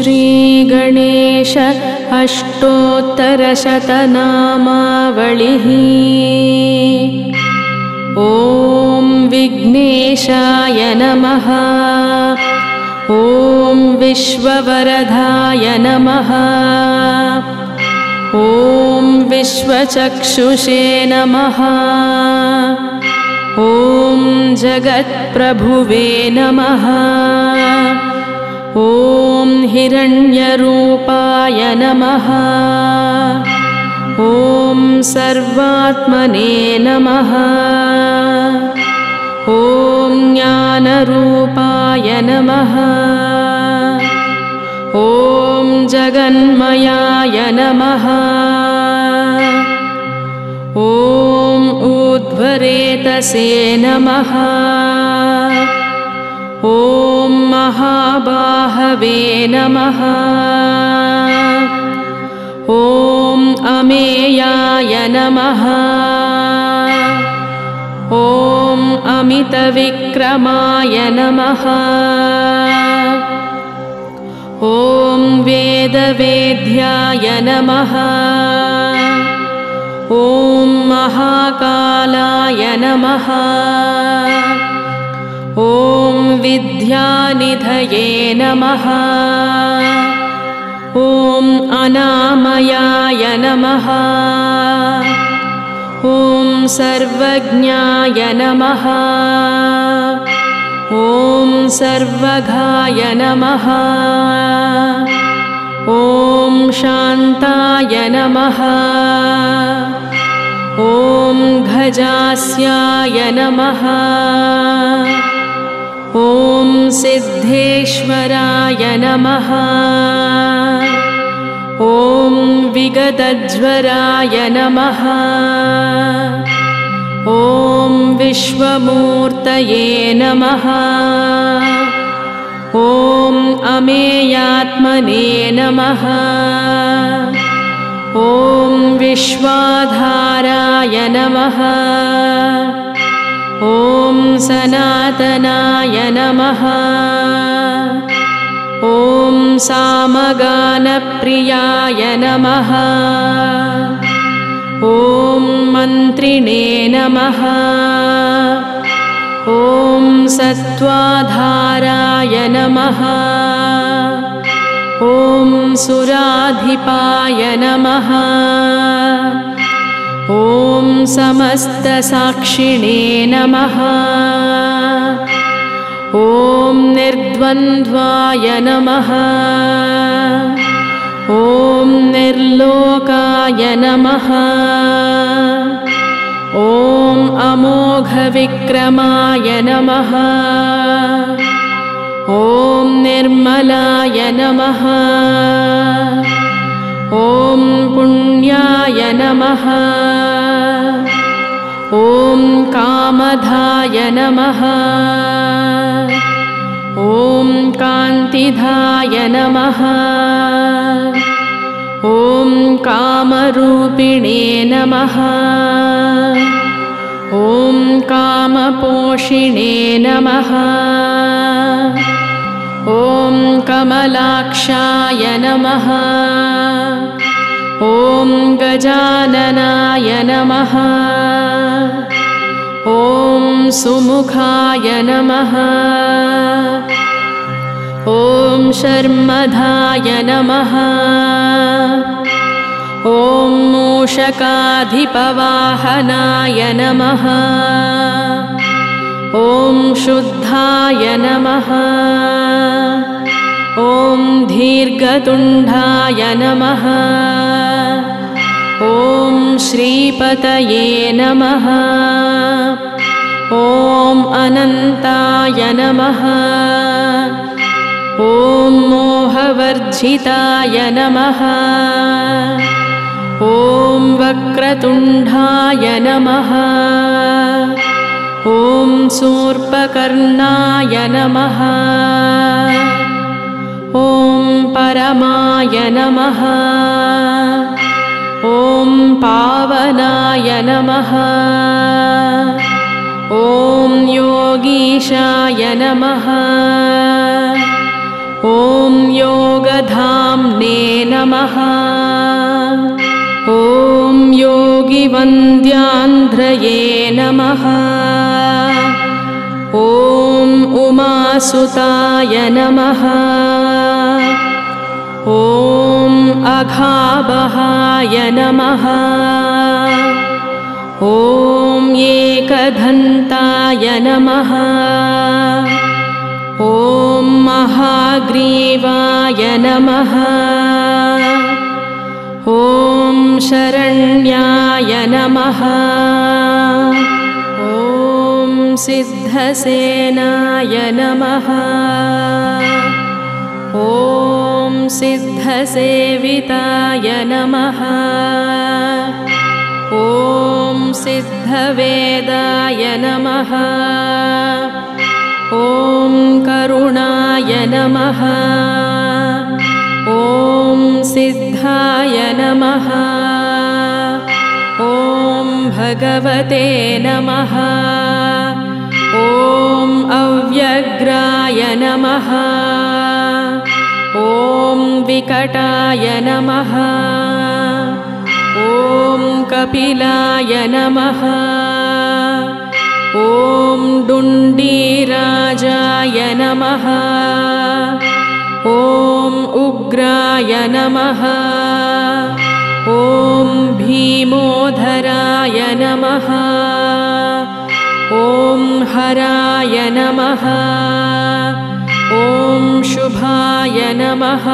श्रीगणेश अष्टोत्तरशतनामावलिः। ॐ विघ्नेशाय नमः। ॐ विश्ववरदाय नमः। ॐ विश्वचक्षुषे नमः। ॐ जगत्प्रभुवे नमः। ॐ हिरण्यरूपाय नमः। ॐ सर्वात्मने नमः। ॐ ज्ञानरूपाय नमः। ॐ जगन्मयाय नमः। ॐ ऊर्ध्वरेतसे नमः। ॐ महाबाहवे नमः। ॐ अमेयाय नमः। ॐ अमितविक्रमाय नमः। ॐ वेदवेद्याय नमः। ॐ महाकालाय नमः। ॐ विद्यानिधये नमः। ॐ अनामयाय नमः। ॐ सर्वज्ञाय नमः। ॐ सर्वघाय नमः। ॐ शान्ताय नमः। ॐ गजास्याय नमः। ॐ सिद्धेश्वराय नमः। ॐ विगतज्वराय नमः। ॐ विश्वमूर्तये नमः। ॐ अमेयात्मने नमः। ॐ विश्वाधाराय नमः। ॐ सनातनाय नमः। ॐ सामगानप्रियाय नमः। ॐ मन्त्रिणे नमः। ॐ सत्त्वाधाराय नमः। ॐ सुराधिपाय नमः। ॐ समस्तसाक्षिणे नमः। ॐ निर्द्वन्द्वाय नमः। ॐ निर्लोकाय नमः। ॐ अमोघविक्रमाय नमः। ॐ निर्मलाय नमः। ॐ पुण्याय नमः। ॐ कामधाय नमः। ॐ कान्तिधाय नमः। ॐ कामरूपिणे नमः। ॐ कामपोषिणे नमः। ॐ कमलाक्षाय नमः। ॐ गजाननाय नमः। ॐ सुमुखाय नमः। ॐ शर्मधाय नमः। ॐ मूषकाधिपवाहनाय नमः। ॐ शुद्धाय नमः। ॐ दीर्घतुण्डाय नमः। ॐ श्रीपतये नमः। ॐ अनन्ताय नमः। ॐ मोहवर्जिताय नमः। ॐ वक्रतुण्डाय नमः। ॐ शूर्पकर्णाय नमः। ॐ परमाय नमः। ॐ पावनाय नमः। ॐ योगीशाय नमः। ॐ योगधाम्ने नमः। ॐ योगिवन्द्यान्ध्रये नमः। ॐ उमासुताय नमः। ॐ अघाबहाय नमः। ॐ एकदन्ताय नमः। ॐ महाग्रीवाय नमः। ॐ शरण्याय नमः। ॐ सिद्धसेनाय नमः। ॐ सिद्धसेविताय नमः। ॐ सिद्धवेदाय नमः। ॐ करुणाय नमः। ॐ सिद्धाय नमः। ॐ भगवते नमः। ॐ अव्यग्राय नमः। ॐ विकटाय नमः। ॐ कपिलाय नमः। ॐ डुण्डीराजाय नमः। ॐ उग्राय नमः। ॐ भीमोधराय नमः। ॐ हराय नमः। ॐ शुभाय नमः।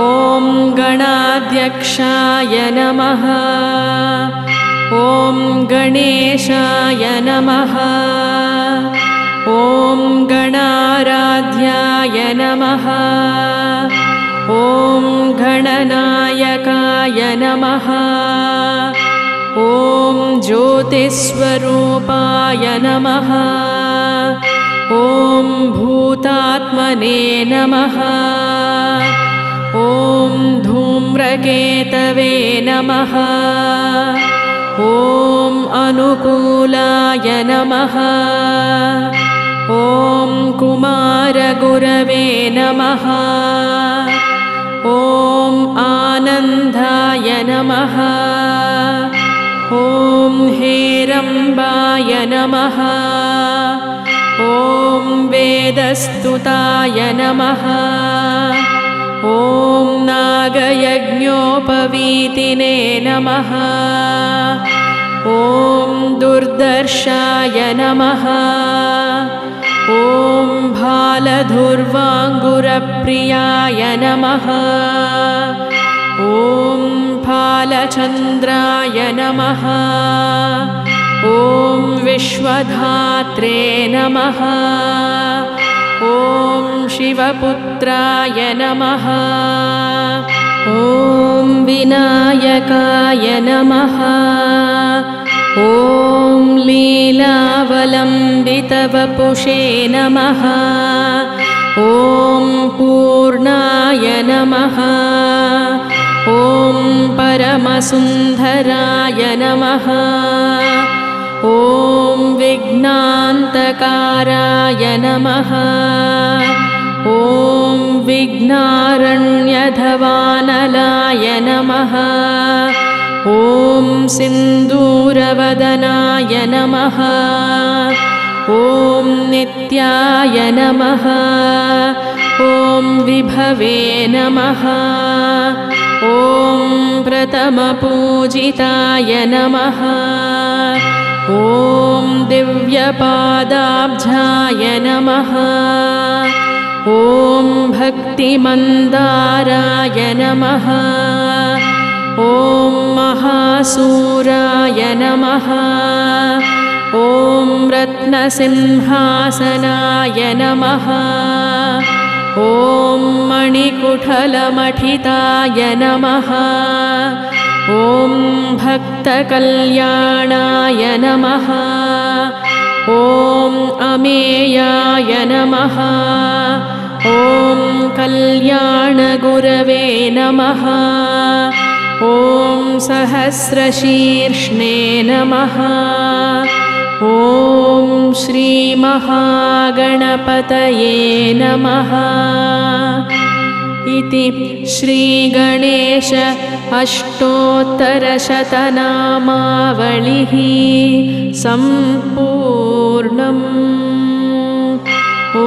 ॐ गणाध्यक्षाय नमः। ॐ गणेशाय नमः। ॐ गणाराध्याय नमः। ॐ गणनायकाय नमः। ॐ ज्योतिस्वरूपाय नमः। ॐ भूतात्मने नमः। ॐ धूम्रकेतवे नमः। ॐ अनुकूलाय नमः। ॐ कुमारगुरवे नमः। ॐ आनन्दाय नमः। ॐ हेरम्बाय नमः। ॐ वेदस्तुताय नमः। ॐ नागयज्ञोपवीतिने नमः। ॐ दुर्दर्शाय नमः। ॐ भालधुर्वाङ्गुरप्रियाय नमः। ॐ फालचन्द्राय नमः। ॐ विश्वधात्रे नमः। ॐ शिवपुत्राय नमः। ॐ विनायकाय नमः। ॐ लीलावलम्बितवपुषे नमः। ॐ पूर्णाय नमः। ॐ परमसुन्दराय नमः। ॐ विघ्नान्तकाराय नमः। ॐ विघ्नारण्यधवानलाय नमः। ॐ सिन्दूरवदनाय नमः। ॐ नित्याय नमः। ॐ विभवे नमः। ॐ प्रथमपूजिताय नमः। ॐ दिव्यपादाब्जाय नमः। ॐ भक्तिमन्दाराय नमः। ॐ महासूराय नमः। ॐ रत्नसिंहासनाय नमः। ॐ मणिकुठलमठिताय नमः। ॐ भक्तकल्याणाय नमः। ॐ अमेयाय नमः। ॐ कल्याणगुरवे नमः। ॐ सहस्रशीर्ष्णे नमः। ॐ श्रीमहागणपतये नमः। इति श्रीगणेश अष्टोत्तरशतनामावलिः सम्पूर्णम्। ॐ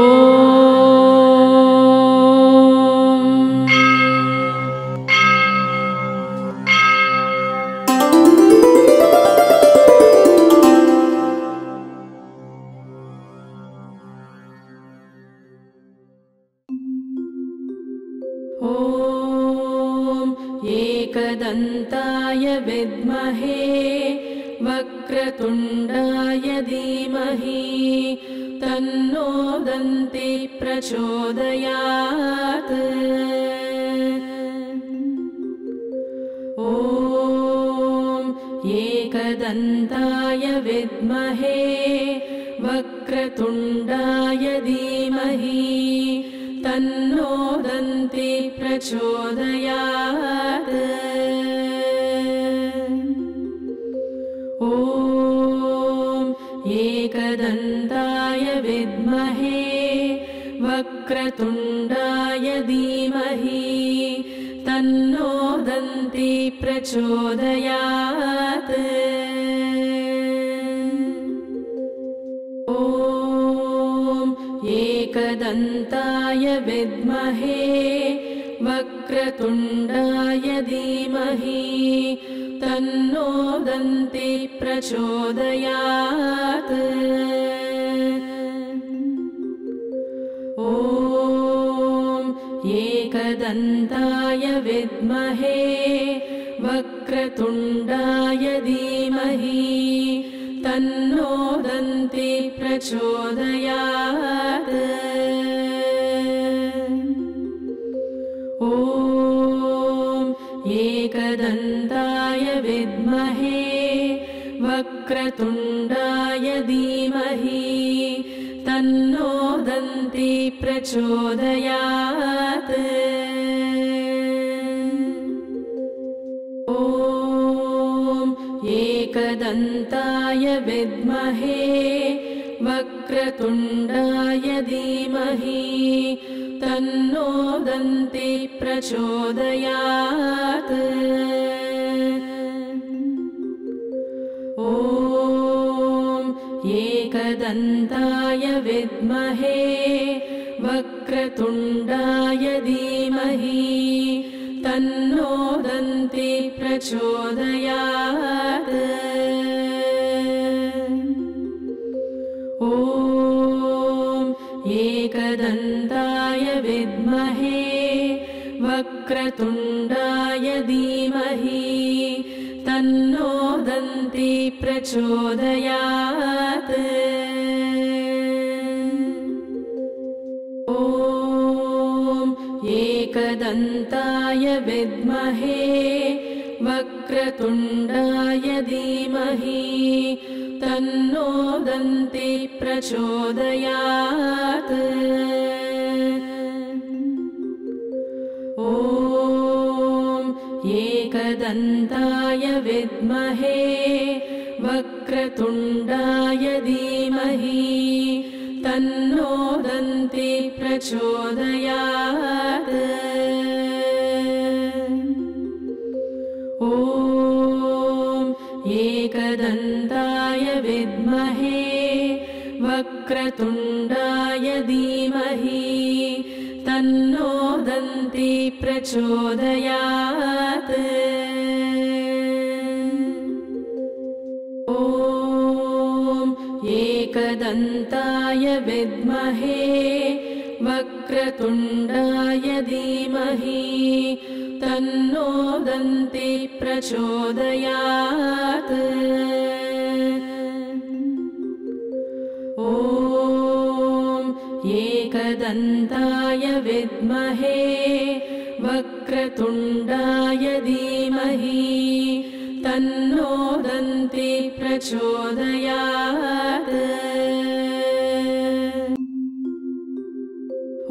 एकदन्ताय विद्महे वक्रतुण्डाय धीमहि तन्नो दन्ति प्रचोदयात्। ॐ एकदन्ताय विद्महे वक्रतुण्डाय धीमहि तन्नो दन्ति प्रचोदयात्। ॐ एकदन्ताय विद्महे वक्रतुण्डाय धीमहि तन्नो दन्ति प्रचोदयात्। एकदन्ताय विद्महे वक्रतुण्डाय धीमहि तन्नो दन्ति प्रचोदयात्। ॐ एकदन्ताय विद्महे वक्रतुण्डाय धीमहि तन्नो दन्ति प्रचोदयात्। ॐ एकदन्ताय विद्महे वक्रतुण्डाय धीमहि तन्नो दन्ति प्रचोदयात्। ॐ एकदन्ताय विद्महे वक्रतुण्डाय धीमहि तन्नो दन्ति प्रचोदयात्। ॐ एकदन्ताय विद्महे वक्रतुण्डाय धीमहि तन्नो दन्ति प्रचोदयात्। ॐ एकदन्ताय विद्महे वक्रतुण्डाय धीमहि तन्नो दन्ति प्रचोदयात्। ॐ एकदन्ताय विद्महे वक्रतुण्डाय धीमहि तन्नो दन्ति प्रचोदयात्। ॐ एकदन्ताय विद्महे वक्रतुण्डाय धीमहि तन्नो दन्ति प्रचोदयात्। ॐ एकदन्ताय विद्महे वक्रतुण्डाय धीमहि तन्नो दन्ति प्रचोदयात्। ॐ एकदन्ताय विद्महे वक्रतुण्डाय धीमहि तन्नो दन्ति प्रचोदयात्। ॐ एकदन्ताय विद्महे वक्रतुण्डाय धीमहि तन्नो दन्ति प्रचोदयात्।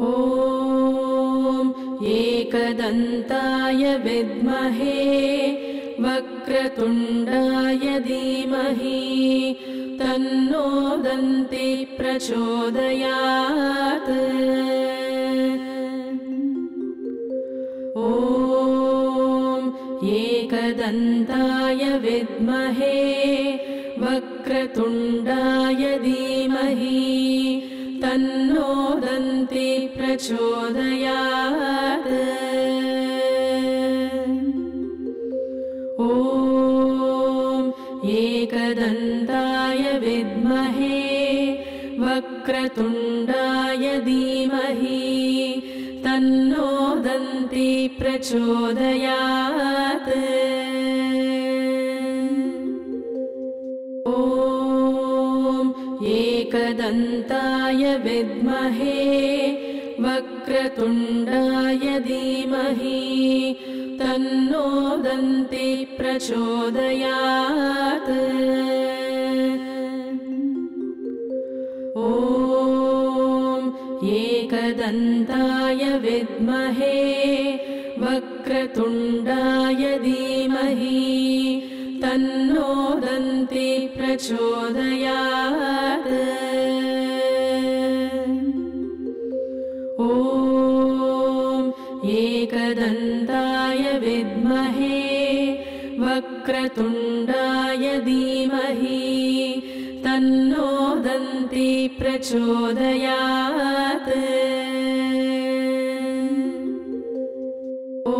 ॐ एकदन्ताय विद्महे वक्रतुण्डाय धीमहि तन्नो दन्ती प्रचोदयात् ॐ एकदन्ताय विद्महे वक्रतुण्डाय धीमहि तन्नो दन्ती प्रचोदयात् ॐ एकदन्ताय विद्महे वक्रतुण्डाय धीमहि तन्नो दन्ती प्रचोदयात् ॐ एकदन्ताय विद्महे वक्रतुण्डाय धीमहि तन्नो दन्ती प्रचोदयात् ॐ एकदन्ताय विद्महे वक्रतुण्डाय धीमहि तन्नो दन्ती प्रचोदयात् ॐ एकदन्ताय विद्महे वक्रतुण्डाय धीमहि तन्नो दन्ती प्रचोदयात् ॐ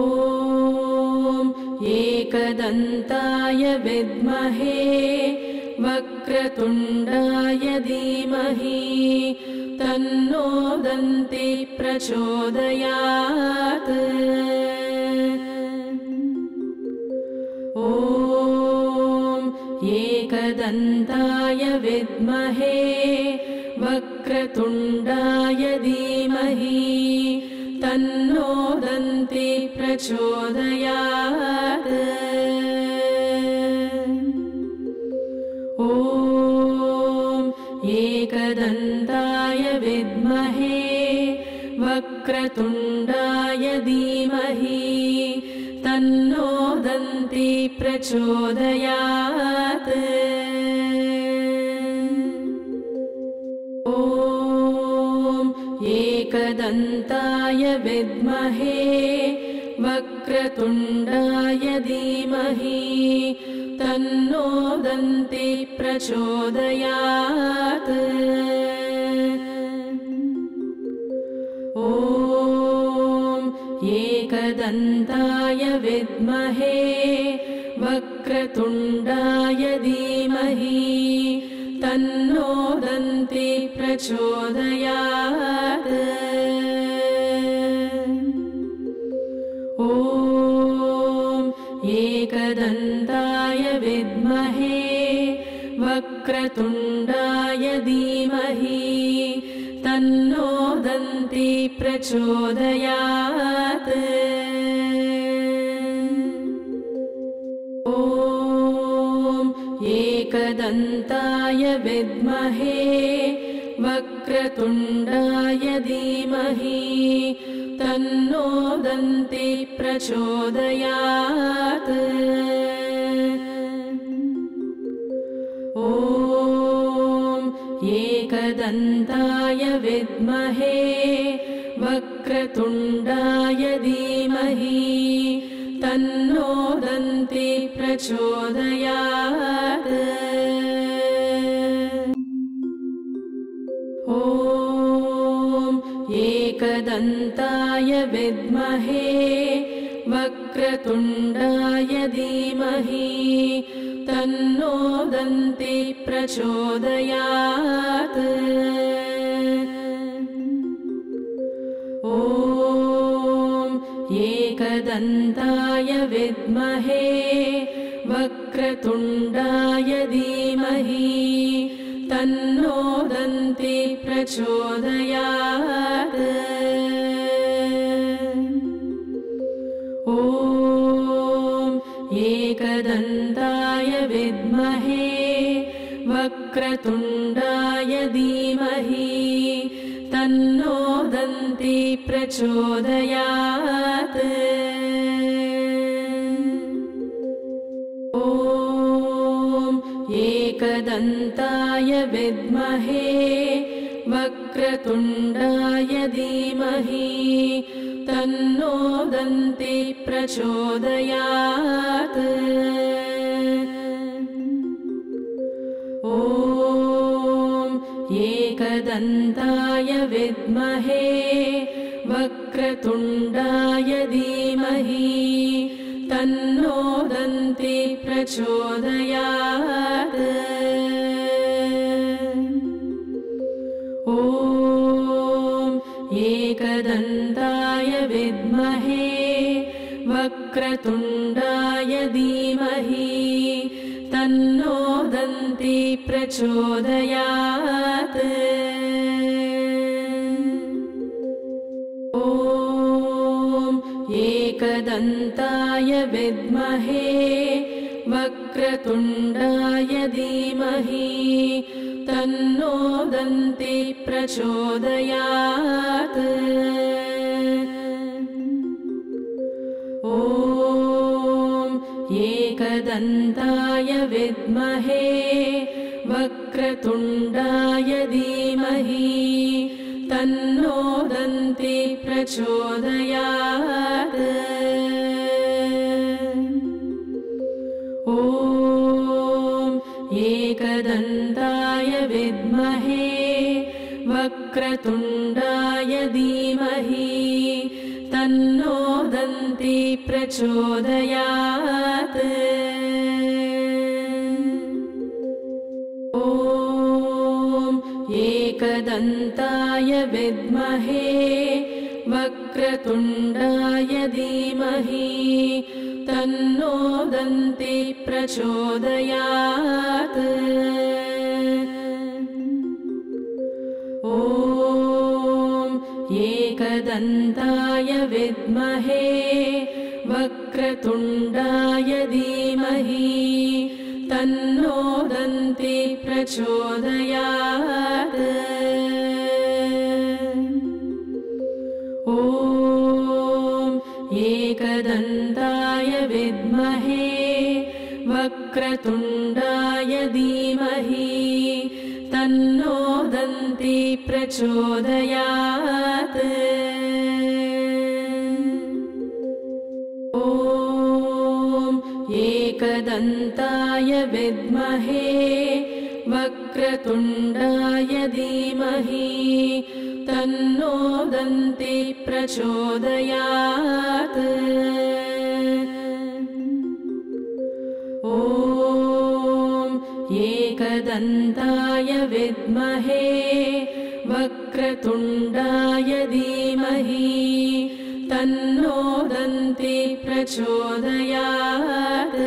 एकदन्ताय विद्महे वक्रतुण्डाय धीमहि तन्नो दन्ती प्रचोदयात् ॐ एकदन्ताय विद्महे वक्रतुण्डाय धीमहि तन्नो दन्ती प्रचोदयात् ॐ एकदन्ताय विद्महे वक्रतुण्डाय धीमहि तन्नो दन्ती प्रचोदयात् ॐ एकदन्ताय विद्महे वक्रतुण्डाय धीमहि तन्नो दन्ती प्रचोदयात् ॐ एकदन्ताय विद्महे वक्रतुण्डाय धीमहि तन्नो दन्ती प्रचोदयात् ॐ एकदन्ताय विद्महे वक्रतुण्डाय धीमहि तन्नो दन्ती प्रचोदयात् ॐ एकदन्ताय विद्महे वक्रतुण्डाय धीमहि तन्नो दन्ती प्रचोदयात् ॐ एकदन्ताय विद्महे वक्रतुण्डाय धीमहि तन्नो दन्ती प्रचोदयात् ॐ एकदन्ताय विद्महे वक्रतुण्डाय धीमहि तन्नो दन्ती प्रचोदयात् ॐ एकदन्ताय विद्महे वक्रतुण्डाय धीमहि तन्नो दन्ती प्रचोदयात् ॐ एकदन्ताय विद्महे वक्रतुण्डाय धीमहि तन्नो दन्ती प्रचोदयात् ॐ एकदन्ताय विद्महे वक्रतुण्डाय धीमहि तन्नो दन्ति प्रचोदयात्। ॐ एकदन्ताय विद्महे वक्रतुण्डाय धीमहि तन्नो दन्ति प्रचोदयात्। ॐ एकदन्ताय विद्महे वक्रतुण्डाय धीमहि तन्नो दन्ति प्रचोदयात्। ॐ एकदन्ताय विद्महे वक्रतुण्डाय धीमहि तन्नो दन्ति प्रचोदयात्। ॐ एकदन्ताय विद्महे वक्रतुण्डाय धीमहि तन्नो दन्ति प्रचोदयात्। ॐ एकदन्ताय विद्महे वक्रतुण्डाय धीमहि तन्नो दन्ति प्रचोदयात्। ॐ एकदन्ताय विद्महे वक्रतुण्डाय धीमहि तन्नो दन्ति प्रचोदयात्। ॐ एकदन्ताय विद्महे वक्रतुण्डाय धीमहि तन्नो दन्ति प्रचोदयात्। ॐ एकदन्ताय विद्महे वक्रतुण्डाय धीमहि तन्नो दन्ति प्रचोदयात्। ॐ एकदन्ताय विद्महे वक्रतुण्डाय धीमहि तन्नो दन्ति प्रचोदयात्। ॐ एकदन्ताय विद्महे वक्रतुण्डाय धीमहि तन्नो दन्ति प्रचोदयात्।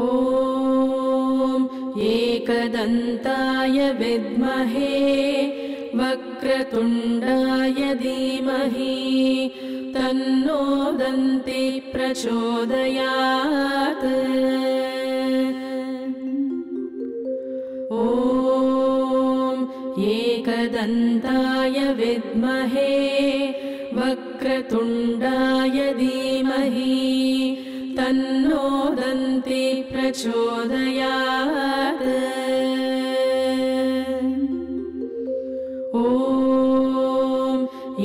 ॐ एकदन्ताय विद्महे वक्रतुण्डाय धीमहि तन्नो दन्ति प्रचोदयात्। ॐ एकदन्ताय विद्महे वक्रतुण्डाय धीमहि तन्नो दन्ति प्रचोदयात्। ॐ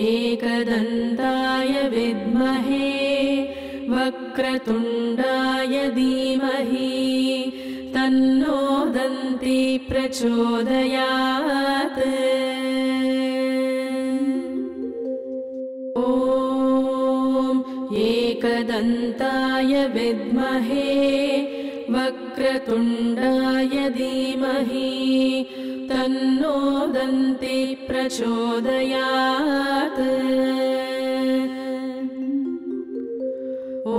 एकदन्ताय विद्महे वक्रतुण्डाय धीमहि तन्नो दन्ति प्रचोदयात्। ॐ एकदन्ताय विद्महे वक्रतुण्डाय धीमहि तन्नो दन्ति प्रचोदयात्। ॐ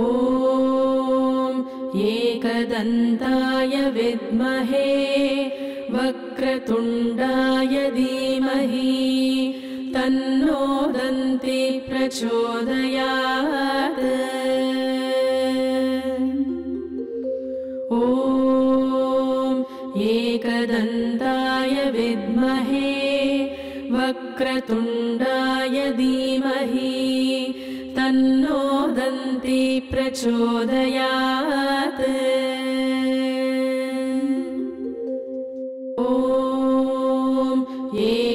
एकदन्ताय विद्महे वक्रतुण्डाय धीमहि तन्नो दन्ति प्रचोदयात्। ॐ एकदन्ताय विद्महे वक्रतुण्डाय धीमहि तन्नो दन्ति प्रचोदयात्।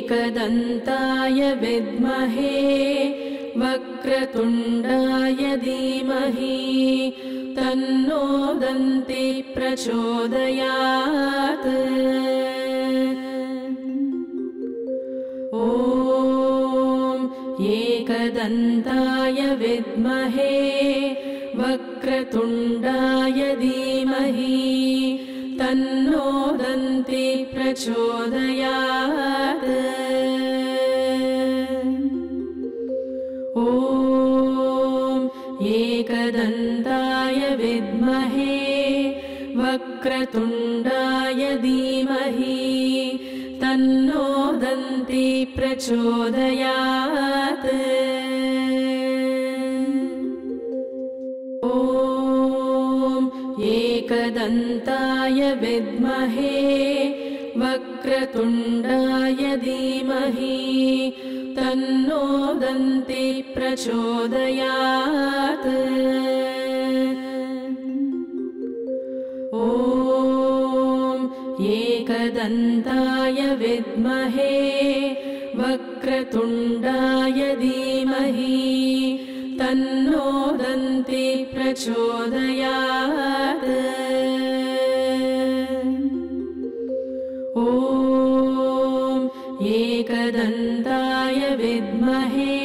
एकदन्ताय विद्महे वक्रतुण्डाय धीमहि तन्नो दन्ती प्रचोदयात्। ॐ एकदन्ताय विद्महे वक्रतुण्डाय धीमहि तन्नो दन्ती प्रचोदयात्। ॐ एकदन्ताय विद्महे वक्रतुण्डाय धीमहि तन्नो दन्ती प्रचोदयात्। ॐ एकदन्ताय विद्महे वक्रतुण्डाय धीमहि तन्नो दन्ती प्रचोदयात्। ॐ एकदन्ताय विद्महे वक्रतुण्डाय धीमहि तन्नो दन्ती प्रचोदयात्। ॐ एकदन्ताय विद्महे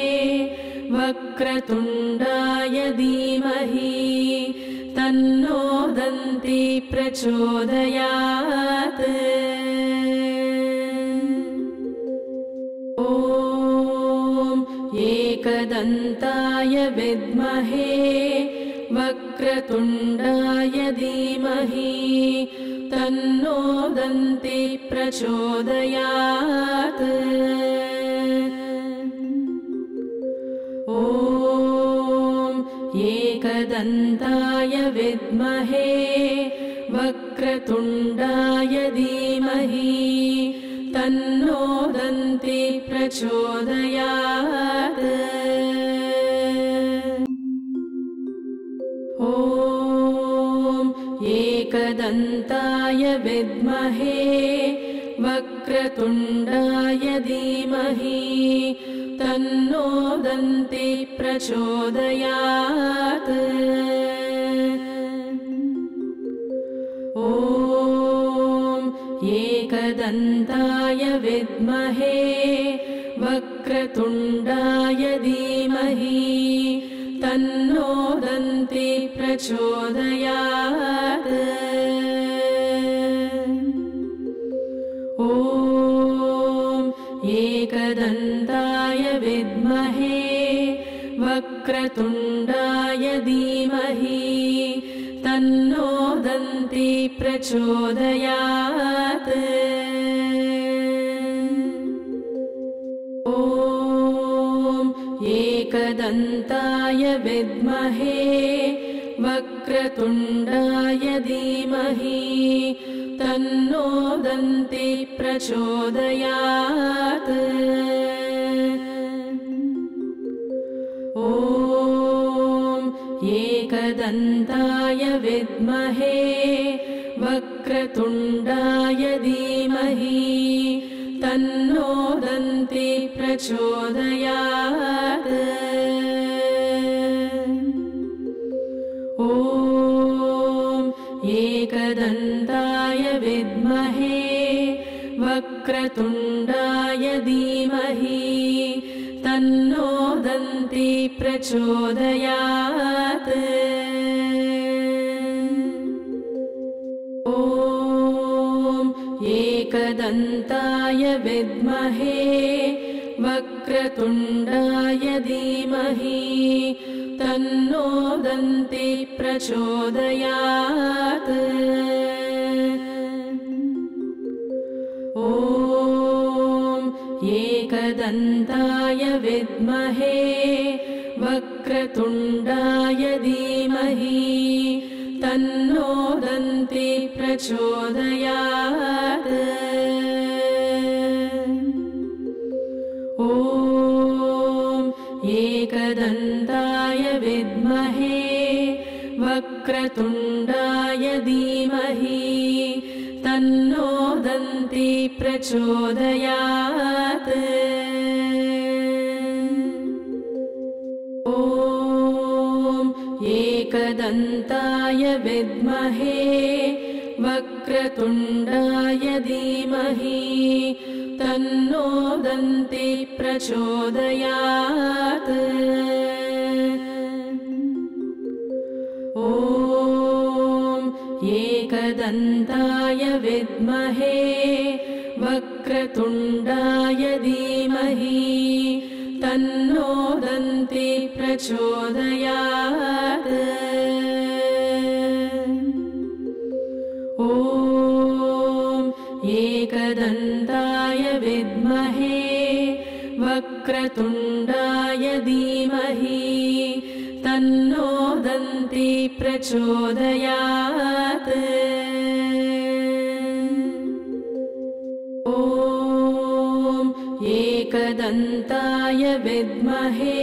वक्रतुण्डाय धीमहि तन्नो दन्ती प्रचोदयात्। ॐ एकदन्ताय विद्महे वक्रतुण्डाय धीमहि तन्नो दन्ती प्रचोदयात्। ॐ एकदन्ताय विद्महे वक्रतुण्डाय धीमहि तन्नो दन्ती प्रचोदयात्। ॐ एकदन्ताय विद्महे वक्रतुण्डाय धीमहि तन्नो दन्ती प्रचोदयात्। ॐ एकदन्ताय विद्महे वक्रतुण्डाय धीमहि तन्नो दन्ती प्रचोदयात्। ॐ एकदन्ताय विद्महे वक्रतुण्डाय धीमहि तन्नो दन्ती प्रचोदयात्। ॐ एकदन्ताय विद्महे वक्रतुण्डाय धीमहि तन्नो दन्ती प्रचोदयात्। ॐ एकदन्ताय विद्महे वक्रतुण्डाय धीमहि तन्नो दन्ती प्रचोदयात्। ॐ एकदन्ताय विद्महे वक्रतुण्डाय धीमहि तन्नो दन्ती प्रचोदयात्। ॐ एकदन्ताय विद्महे वक्रतुण्डाय धीमहि तन्नो दन्ती प्रचोदयात्। ॐ एकदन्ताय विद्महे वक्रतुण्डाय धीमहि तन्नो दन्ती प्रचोदयात्। ॐ एकदन्ताय विद्महे वक्रतुण्डाय धीमहि तन्नो दन्ति प्रचोदयात् ॐ एकदन्ताय विद्महे वक्रतुण्डाय धीमहि तन्नो दन्ति प्रचोदयात् ॐ एकदन्ताय विद्महे वक्रतुण्डाय धीमहि तन्नो दन्ति प्रचोदयात् ॐ एकदन्ताय विद्महे वक्रतुण्डाय धीमहि तन्नो दन्ति प्रचोदयात् ॐ एकदन्ताय विद्महे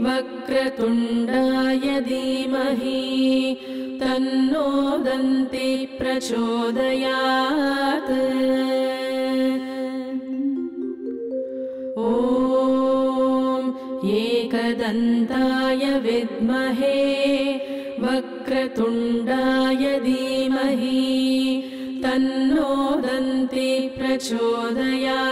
वक्रतुण्डाय धीमहि तन्नो दन्ति प्रचोदयात् ॐ एकदन्ताय विद्महे वक्रतुण्डाय धीमहि तन्नो दन्ति प्रचोदयात्